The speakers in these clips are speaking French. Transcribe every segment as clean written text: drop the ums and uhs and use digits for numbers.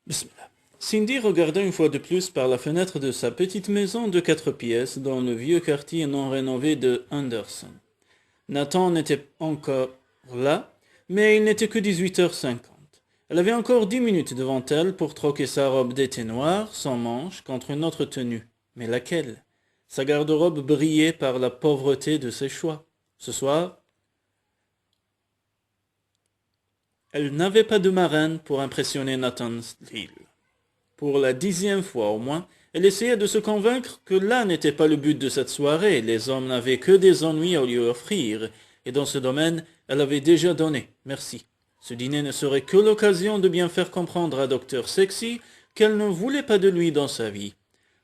Bismillah. Cindy regarda une fois de plus par la fenêtre de sa petite maison de 4 pièces dans le vieux quartier non rénové de Henderson. Nathan n'était encore là, mais il n'était que 18h50. Elle avait encore 10 minutes devant elle pour troquer sa robe d'été noire, sans manches, contre une autre tenue. Mais laquelle? Sa garde-robe brillait par la pauvreté de ses choix. Ce soir, elle n'avait pas de marraine pour impressionner Nathan Steele. Pour la 10e fois au moins, elle essayait de se convaincre que là n'était pas le but de cette soirée. Les hommes n'avaient que des ennuis à lui offrir, et dans ce domaine, elle avait déjà donné. Merci. Ce dîner ne serait que l'occasion de bien faire comprendre à Dr. Sexy qu'elle ne voulait pas de lui dans sa vie.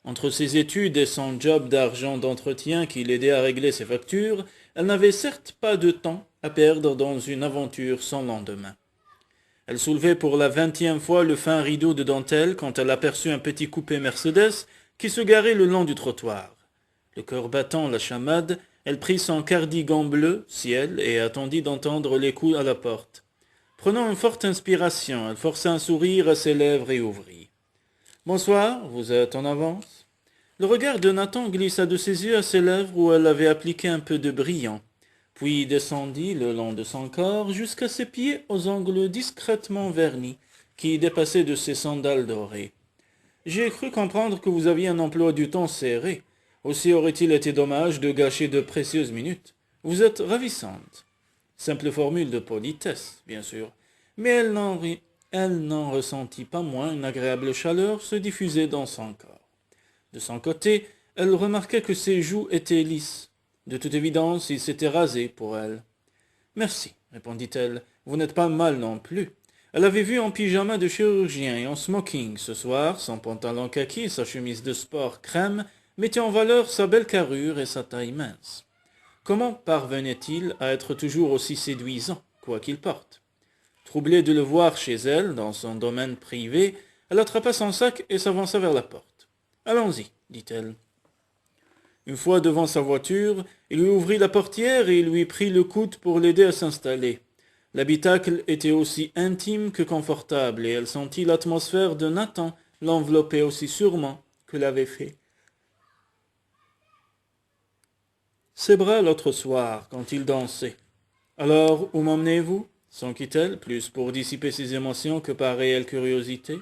Entre ses études et son job d'argent d'entretien qui l'aidait à régler ses factures, elle n'avait certes pas de temps à perdre dans une aventure sans lendemain. Elle soulevait pour la 20e fois le fin rideau de dentelle quand elle aperçut un petit coupé Mercedes qui se garait le long du trottoir. Le cœur battant la chamade, elle prit son cardigan bleu ciel et attendit d'entendre les coups à la porte. Prenant une forte inspiration, elle força un sourire à ses lèvres et ouvrit. « Bonsoir, vous êtes en avance ?» Le regard de Nathan glissa de ses yeux à ses lèvres où elle avait appliqué un peu de brillant, puis descendit le long de son corps jusqu'à ses pieds aux ongles discrètement vernis qui dépassaient de ses sandales dorées. « J'ai cru comprendre que vous aviez un emploi du temps serré. Aussi aurait-il été dommage de gâcher de précieuses minutes. Vous êtes ravissante. » Simple formule de politesse, bien sûr, mais elle n'en ressentit pas moins une agréable chaleur se diffuser dans son corps. De son côté, elle remarqua que ses joues étaient lisses. De toute évidence, il s'était rasé pour elle. « Merci, répondit-elle, vous n'êtes pas mal non plus. » Elle avait vu en pyjama de chirurgien et en smoking ce soir, son pantalon kaki et sa chemise de sport crème mettaient en valeur sa belle carrure et sa taille mince. Comment parvenait-il à être toujours aussi séduisant, quoi qu'il porte? Troublée de le voir chez elle, dans son domaine privé, elle attrapa son sac et s'avança vers la porte. « Allons-y, dit-elle. » Une fois devant sa voiture, il lui ouvrit la portière et lui prit le coude pour l'aider à s'installer. L'habitacle était aussi intime que confortable et elle sentit l'atmosphère de Nathan l'envelopper aussi sûrement que l'avait fait ses bras l'autre soir quand il dansait. « Alors, où m'emmenez-vous » s'enquit-elle, plus pour dissiper ses émotions que par réelle curiosité.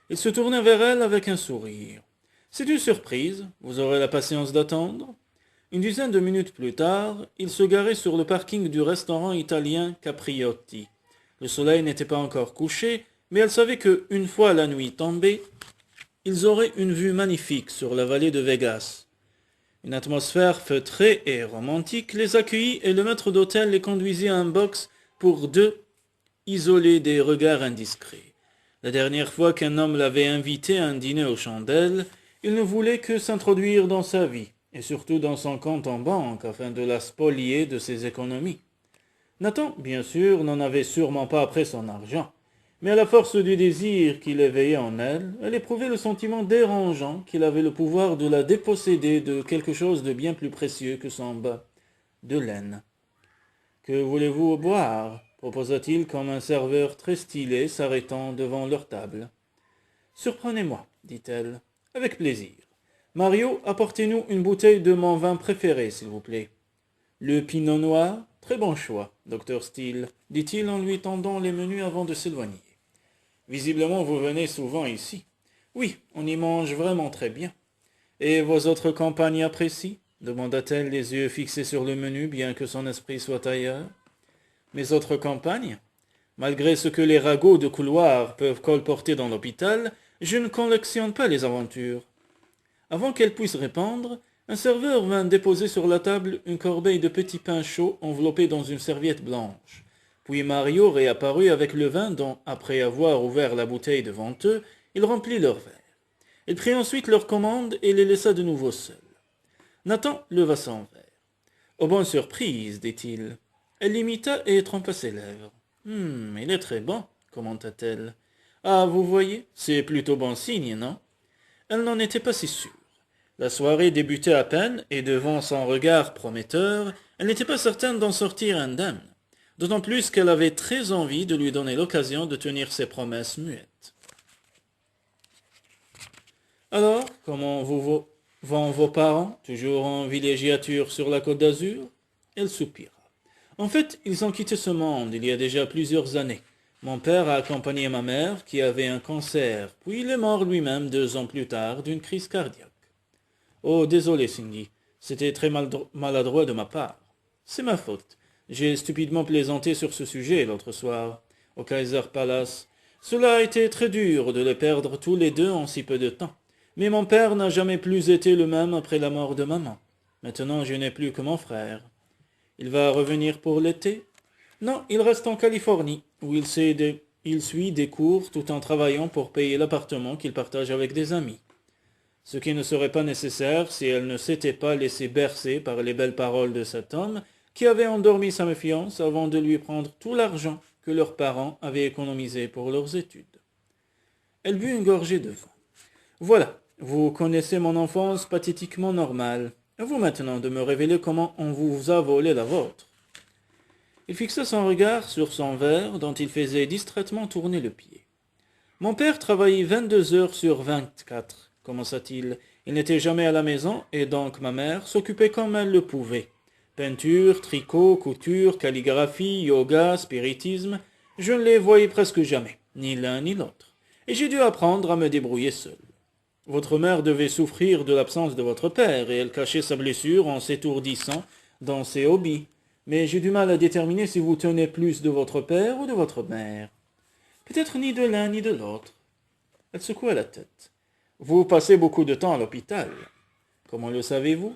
Il se tourna vers elle avec un sourire. « C'est une surprise, vous aurez la patience d'attendre ?» Une dizaine de minutes plus tard, il se garait sur le parking du restaurant italien Capriotti. Le soleil n'était pas encore couché, mais elle savait que, une fois la nuit tombée, ils auraient une vue magnifique sur la vallée de Vegas. Une atmosphère feutrée et romantique les accueillit et le maître d'hôtel les conduisit à un box pour deux, isolés des regards indiscrets. La dernière fois qu'un homme l'avait invité à un dîner aux chandelles, il ne voulait que s'introduire dans sa vie, et surtout dans son compte en banque, afin de la spolier de ses économies. Nathan, bien sûr, n'en avait sûrement pas après son argent, mais à la force du désir qu'il éveillait en elle, elle éprouvait le sentiment dérangeant qu'il avait le pouvoir de la déposséder de quelque chose de bien plus précieux que son bas de laine. « Que voulez-vous boire ?» proposa-t-il comme un serveur très stylé s'arrêtant devant leur table. « Surprenez-moi, dit-elle. « Avec plaisir. Mario, apportez-nous une bouteille de mon vin préféré, s'il vous plaît. »« Le pinot noir, très bon choix, Dr. Steele, dit-il en lui tendant les menus avant de s'éloigner. Visiblement, vous venez souvent ici. Oui, on y mange vraiment très bien. Et vos autres compagnes apprécient demanda-t-elle, les yeux fixés sur le menu, bien que son esprit soit ailleurs. Mes autres compagnes? Malgré ce que les ragots de couloir peuvent colporter dans l'hôpital, je ne collectionne pas les aventures. Avant qu'elle puisse répondre, un serveur vint déposer sur la table une corbeille de petits pains chauds enveloppés dans une serviette blanche. Puis Mario réapparut avec le vin dont, après avoir ouvert la bouteille devant eux, il remplit leurs verres. Il prit ensuite leur commande et les laissa de nouveau seuls. Nathan leva son verre. « Oh, bonne surprise, dit-il. » Elle l'imita et trempa ses lèvres. « Il est très bon, commenta-t-elle. »« Ah, vous voyez, c'est plutôt bon signe, non ?» Elle n'en était pas si sûre. La soirée débutait à peine, et devant son regard prometteur, elle n'était pas certaine d'en sortir indemne, d'autant plus qu'elle avait très envie de lui donner l'occasion de tenir ses promesses muettes. Alors, comment vont vos parents, toujours en villégiature sur la côte d'Azur? Elle soupira. En fait, ils ont quitté ce monde il y a déjà plusieurs années. Mon père a accompagné ma mère qui avait un cancer, puis il est mort lui-même 2 ans plus tard d'une crise cardiaque. Oh, désolé, Cindy. C'était très maladroit de ma part. C'est ma faute. J'ai stupidement plaisanté sur ce sujet l'autre soir, au Kaiser Palace. Cela a été très dur de les perdre tous les deux en si peu de temps. Mais mon père n'a jamais plus été le même après la mort de maman. Maintenant, je n'ai plus que mon frère. Il va revenir pour l'été? Non, il reste en Californie, où il suit des cours tout en travaillant pour payer l'appartement qu'il partage avec des amis. Ce qui ne serait pas nécessaire si elle ne s'était pas laissée bercer par les belles paroles de cet homme qui avait endormi sa méfiance avant de lui prendre tout l'argent que leurs parents avaient économisé pour leurs études. Elle but une gorgée de vin. Voilà, vous connaissez mon enfance pathétiquement normale. À vous maintenant de me révéler comment on vous a volé la vôtre. Il fixa son regard sur son verre dont il faisait distraitement tourner le pied. Mon père travaillait 22 heures sur 24, commença-t-il. Il n'était jamais à la maison, et donc ma mère s'occupait comme elle le pouvait. Peinture, tricot, couture, calligraphie, yoga, spiritisme, je ne les voyais presque jamais, ni l'un ni l'autre. Et j'ai dû apprendre à me débrouiller seul. Votre mère devait souffrir de l'absence de votre père, et elle cachait sa blessure en s'étourdissant dans ses hobbies. Mais j'ai du mal à déterminer si vous tenez plus de votre père ou de votre mère. Peut-être ni de l'un ni de l'autre. Elle secoua la tête. Vous passez beaucoup de temps à l'hôpital. Comment le savez-vous?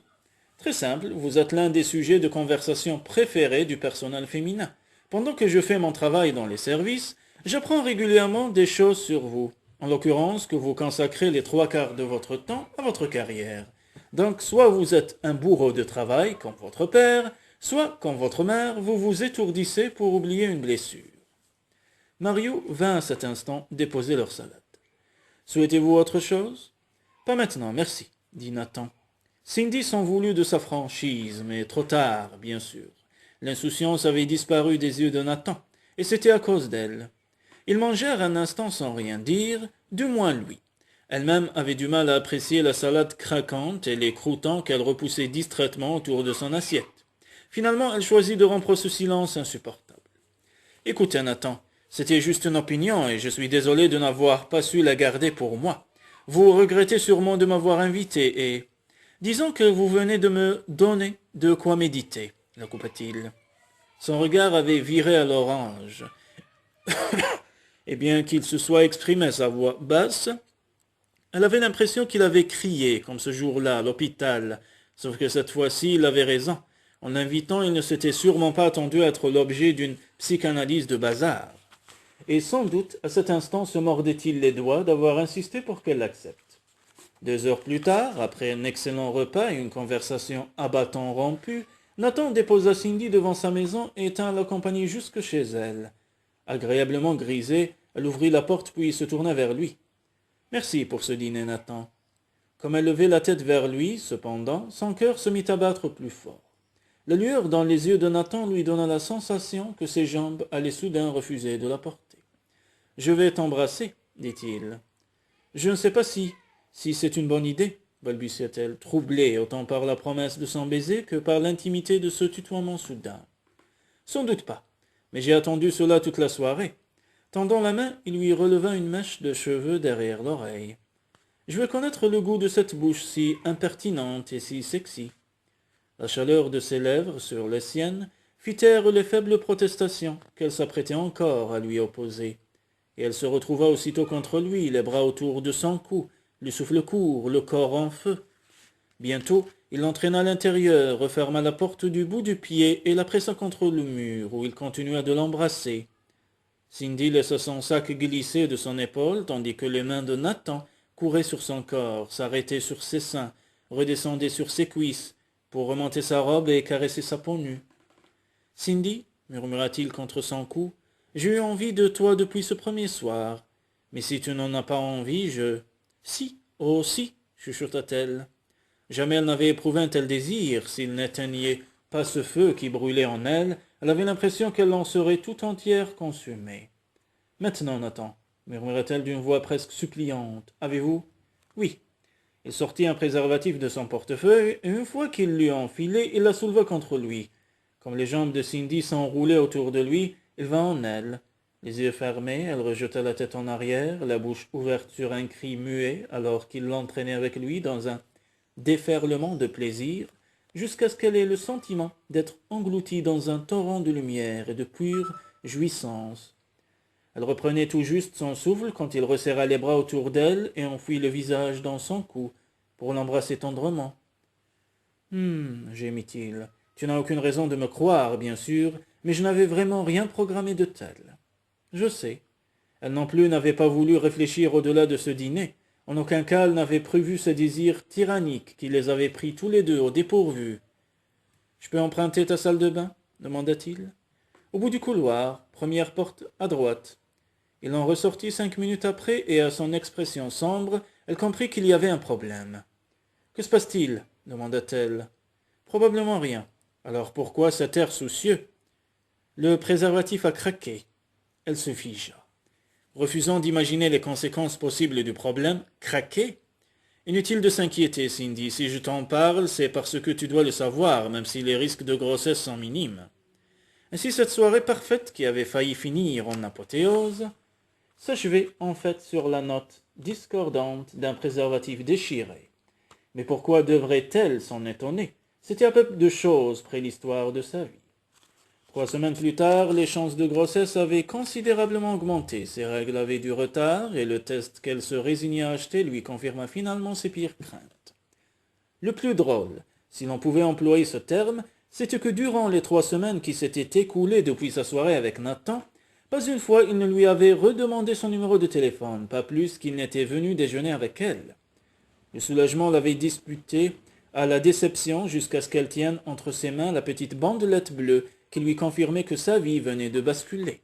Très simple, vous êtes l'un des sujets de conversation préférés du personnel féminin. Pendant que je fais mon travail dans les services, j'apprends régulièrement des choses sur vous. En l'occurrence, que vous consacrez les 3/4 de votre temps à votre carrière. Donc, soit vous êtes un bourreau de travail, comme votre père, soit, comme votre mère, vous vous étourdissez pour oublier une blessure. Mario vint à cet instant déposer leur salade. Souhaitez-vous autre chose? Pas maintenant, merci, dit Nathan. Cindy s'en voulut de sa franchise, mais trop tard, bien sûr. L'insouciance avait disparu des yeux de Nathan, et c'était à cause d'elle. Ils mangèrent un instant sans rien dire, du moins lui. Elle-même avait du mal à apprécier la salade craquante et les croûtons qu'elle repoussait distraitement autour de son assiette. Finalement, elle choisit de rompre ce silence insupportable. Écoutez, Nathan, c'était juste une opinion et je suis désolé de n'avoir pas su la garder pour moi. Vous regrettez sûrement de m'avoir invité et... Disons que vous venez de me donner de quoi méditer, la coupa-t-il. Son regard avait viré à l'orange. Et bien qu'il se soit exprimé à sa voix basse, elle avait l'impression qu'il avait crié, comme ce jour-là, à l'hôpital, sauf que cette fois-ci, il avait raison. En l'invitant, il ne s'était sûrement pas attendu à être l'objet d'une psychanalyse de bazar. Et sans doute, à cet instant, se mordait-il les doigts d'avoir insisté pour qu'elle l'accepte. 2 heures plus tard, après un excellent repas et une conversation à bâton rompu, Nathan déposa Cindy devant sa maison et tint la compagnie jusque chez elle. Agréablement grisée, elle ouvrit la porte puis se tourna vers lui. « Merci pour ce dîner, Nathan. » Comme elle levait la tête vers lui, cependant, son cœur se mit à battre plus fort. La lueur dans les yeux de Nathan lui donna la sensation que ses jambes allaient soudain refuser de la porter. « Je vais t'embrasser, dit-il. »« Je ne sais pas si c'est une bonne idée, balbutia-t-elle, troublée autant par la promesse de son baiser que par l'intimité de ce tutoiement soudain. Sans doute pas, mais j'ai attendu cela toute la soirée. Tendant la main, il lui releva une mèche de cheveux derrière l'oreille. Je veux connaître le goût de cette bouche si impertinente et si sexy. La chaleur de ses lèvres sur les siennes fit taire les faibles protestations qu'elle s'apprêtait encore à lui opposer, et elle se retrouva aussitôt contre lui, les bras autour de son cou, le souffle court, le corps en feu. Bientôt, il l'entraîna à l'intérieur, referma la porte du bout du pied et la pressa contre le mur, où il continua de l'embrasser. Cindy laissa son sac glisser de son épaule, tandis que les mains de Nathan couraient sur son corps, s'arrêtaient sur ses seins, redescendaient sur ses cuisses, pour remonter sa robe et caresser sa peau nue. « Cindy, murmura-t-il contre son cou, j'ai eu envie de toi depuis ce premier soir. Mais si tu n'en as pas envie, je... »« Si, oh si, chuchota-t-elle. Jamais elle n'avait éprouvé un tel désir, s'il n'éteignait pas ce feu qui brûlait en elle. Elle avait l'impression qu'elle en serait tout entière consumée. « Maintenant, Nathan, murmura-t-elle d'une voix presque suppliante, avez-vous... »« Oui, Il sortit un préservatif de son portefeuille, et une fois qu'il l'eut enfilé, il la souleva contre lui. Comme les jambes de Cindy s'enroulaient autour de lui, il vint en elle. Les yeux fermés, elle rejeta la tête en arrière, la bouche ouverte sur un cri muet, alors qu'il l'entraînait avec lui dans un déferlement de plaisir, jusqu'à ce qu'elle ait le sentiment d'être engloutie dans un torrent de lumière et de pure jouissance. Elle reprenait tout juste son souffle quand il resserra les bras autour d'elle et enfouit le visage dans son cou pour l'embrasser tendrement. « gémit-il, tu n'as aucune raison de me croire, bien sûr, mais je n'avais vraiment rien programmé de tel. » Je sais. Elle non plus n'avait pas voulu réfléchir au-delà de ce dîner. En aucun cas elle n'avait prévu ce désir tyrannique qui les avait pris tous les deux au dépourvu. « Je peux emprunter ta salle de bain » demanda-t-il. « Au bout du couloir, première porte à droite. » Il en ressortit 5 minutes après, et à son expression sombre, elle comprit qu'il y avait un problème. « Que se passe-t-il » demanda-t-elle. « Probablement rien. Alors pourquoi cet air soucieux ?»« Le préservatif a craqué. » Elle se figea. Refusant d'imaginer les conséquences possibles du problème, craquer. Inutile de s'inquiéter, Cindy. Si je t'en parle, c'est parce que tu dois le savoir, même si les risques de grossesse sont minimes. Ainsi, cette soirée parfaite, qui avait failli finir en apothéose, s'achevait en fait sur la note discordante d'un préservatif déchiré. Mais pourquoi devrait-elle s'en étonner? C'était à peu de choses près l'histoire de sa vie. 3 semaines plus tard, les chances de grossesse avaient considérablement augmenté. Ses règles avaient du retard, et le test qu'elle se résignait à acheter lui confirma finalement ses pires craintes. Le plus drôle, si l'on pouvait employer ce terme, c'était que durant les 3 semaines qui s'étaient écoulées depuis sa soirée avec Nathan, pas une fois il ne lui avait redemandé son numéro de téléphone, pas plus qu'il n'était venu déjeuner avec elle. Le soulagement l'avait disputé à la déception jusqu'à ce qu'elle tienne entre ses mains la petite bandelette bleue qui lui confirmait que sa vie venait de basculer.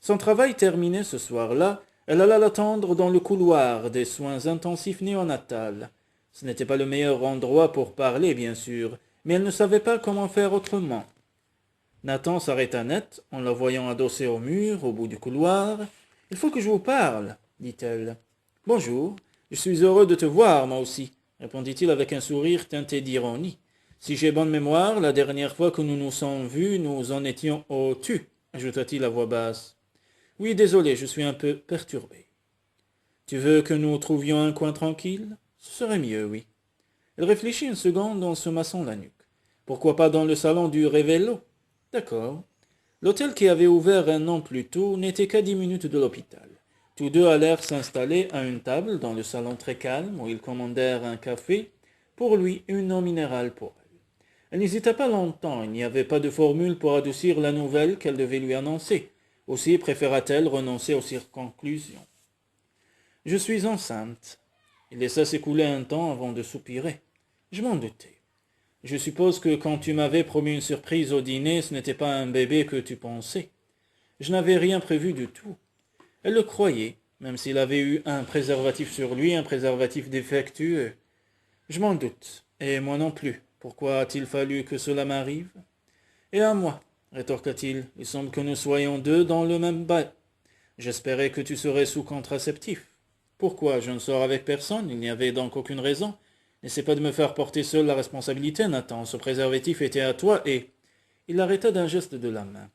Son travail terminé ce soir-là, elle alla l'attendre dans le couloir des soins intensifs néonatals. Ce n'était pas le meilleur endroit pour parler, bien sûr, mais elle ne savait pas comment faire autrement. Nathan s'arrêta net en la voyant adossée au mur, au bout du couloir. « Il faut que je vous parle, dit-elle. « Bonjour, je suis heureux de te voir, moi aussi, répondit-il avec un sourire teinté d'ironie. Si j'ai bonne mémoire, la dernière fois que nous nous sommes vus, nous en étions au tu, ajouta-t-il à voix basse. Oui, désolé, je suis un peu perturbé. Tu veux que nous trouvions un coin tranquille? Ce serait mieux, oui. Elle réfléchit une seconde en se massant la nuque. Pourquoi pas dans le salon du Révélo? D'accord. L'hôtel qui avait ouvert 1 an plus tôt n'était qu'à 10 minutes de l'hôpital. Tous deux allèrent s'installer à une table dans le salon très calme où ils commandèrent un café pour lui et une eau minérale pour elle. Elle n'hésita pas longtemps, il n'y avait pas de formule pour adoucir la nouvelle qu'elle devait lui annoncer. Aussi préféra-t-elle renoncer aux circonclusions. « Je suis enceinte. » Il laissa s'écouler un temps avant de soupirer. « Je m'en doutais. Je suppose que quand tu m'avais promis une surprise au dîner, ce n'était pas un bébé que tu pensais. Je n'avais rien prévu du tout. » Elle le croyait, même s'il avait eu un préservatif sur lui, un préservatif défectueux. « Je m'en doute, et moi non plus. Pourquoi a-t-il fallu que cela m'arrive? »« Et à moi, rétorqua-t-il. Il semble que nous soyons deux dans le même bain. J'espérais que tu serais sous contraceptif. Pourquoi? Je ne sors avec personne, il n'y avait donc aucune raison. N'essaie pas de me faire porter seul la responsabilité, Nathan. Ce préservatif était à toi et... Il l'arrêta d'un geste de la main.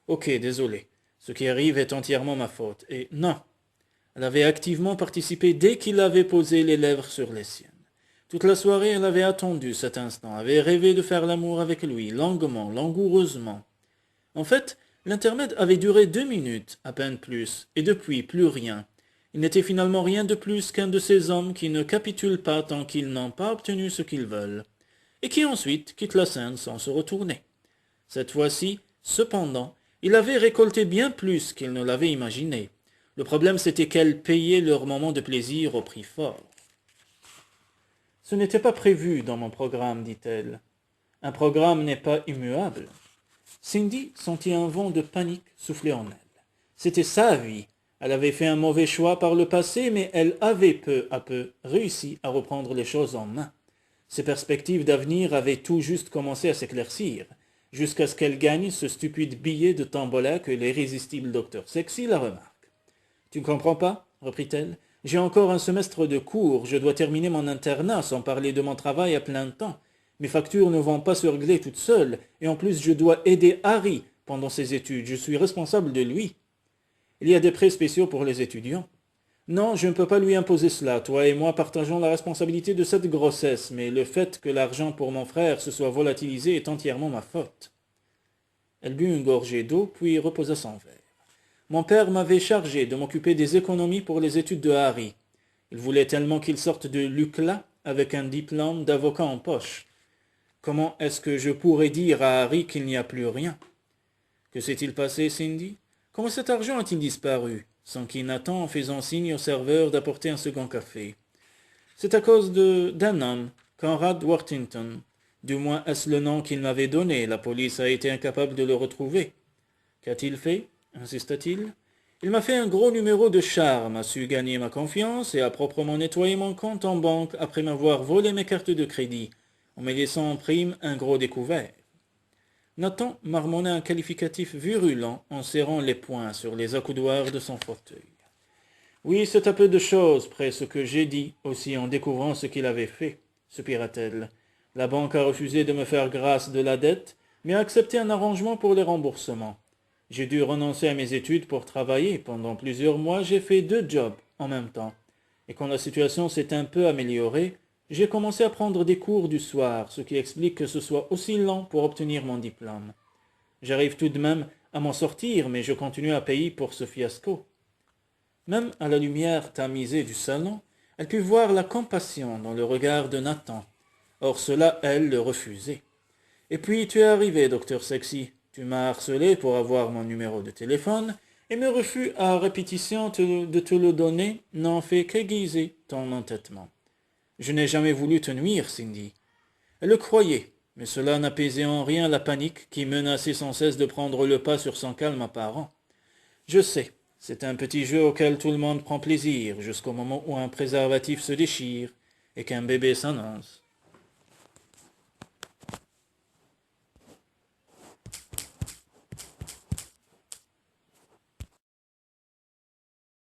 Ok, désolé. Ce qui arrive est entièrement ma faute. Et non. Elle avait activement participé dès qu'il avait posé les lèvres sur les siennes. Toute la soirée, elle avait attendu cet instant, avait rêvé de faire l'amour avec lui, longuement, langoureusement. En fait, l'intermède avait duré 2 minutes, à peine plus, et depuis, plus rien. Il n'était finalement rien de plus qu'un de ces hommes qui ne capitulent pas tant qu'ils n'ont pas obtenu ce qu'ils veulent, et qui ensuite quittent la scène sans se retourner. Cette fois-ci, cependant, il avait récolté bien plus qu'il ne l'avait imaginé. Le problème, c'était qu'elle payait leur moment de plaisir au prix fort. « Ce n'était pas prévu dans mon programme, dit-elle. Un programme n'est pas immuable. » Cindy sentit un vent de panique souffler en elle. C'était sa vie. Elle avait fait un mauvais choix par le passé, mais elle avait peu à peu réussi à reprendre les choses en main. Ses perspectives d'avenir avaient tout juste commencé à s'éclaircir, jusqu'à ce qu'elle gagne ce stupide billet de tombola que l'irrésistible docteur Sexy la remarque. « Tu ne comprends pas ?» reprit-elle. « J'ai encore un semestre de cours, je dois terminer mon internat sans parler de mon travail à plein temps. Mes factures ne vont pas se régler toutes seules, et en plus je dois aider Harry pendant ses études, je suis responsable de lui. Il y a des prêts spéciaux pour les étudiants. Non, je ne peux pas lui imposer cela. Toi et moi partageons la responsabilité de cette grossesse, mais le fait que l'argent pour mon frère se soit volatilisé est entièrement ma faute. Elle but une gorgée d'eau, puis reposa son verre. Mon père m'avait chargé de m'occuper des économies pour les études de Harry. Il voulait tellement qu'il sorte de l'UCLA avec un diplôme d'avocat en poche. Comment est-ce que je pourrais dire à Harry qu'il n'y a plus rien? Que s'est-il passé, Cindy? Comment cet argent a-t-il disparu? S'enquit Nathan en faisant signe au serveur d'apporter un second café. C'est à cause d'un homme, Conrad Worthington. Du moins est-ce le nom qu'il m'avait donné. La police a été incapable de le retrouver. Qu'a-t-il fait? Insista-t-il. Il m'a fait un gros numéro de charme, a su gagner ma confiance et a proprement nettoyé mon compte en banque après m'avoir volé mes cartes de crédit, en me laissant en prime un gros découvert. Nathan marmonna un qualificatif virulent en serrant les poings sur les accoudoirs de son fauteuil. Oui, c'est un peu de choses près ce que j'ai dit, aussi en découvrant ce qu'il avait fait, soupira-t-elle. La banque a refusé de me faire grâce de la dette, mais a accepté un arrangement pour les remboursements. J'ai dû renoncer à mes études pour travailler. Pendant plusieurs mois, j'ai fait 2 jobs en même temps. Et quand la situation s'est un peu améliorée, j'ai commencé à prendre des cours du soir, ce qui explique que ce soit aussi lent pour obtenir mon diplôme. J'arrive tout de même à m'en sortir, mais je continue à payer pour ce fiasco. Même à la lumière tamisée du salon, elle put voir la compassion dans le regard de Nathan. Or cela, elle le refusait. Et puis tu es arrivé, docteur Sexy. Tu m'as harcelé pour avoir mon numéro de téléphone, et mes refus à répétition de te le donner n'ont fait qu'aiguiser ton entêtement. Je n'ai jamais voulu te nuire, Cindy. Elle le croyait, mais cela n'apaisait en rien la panique qui menaçait sans cesse de prendre le pas sur son calme apparent. Je sais, c'est un petit jeu auquel tout le monde prend plaisir, jusqu'au moment où un préservatif se déchire et qu'un bébé s'annonce.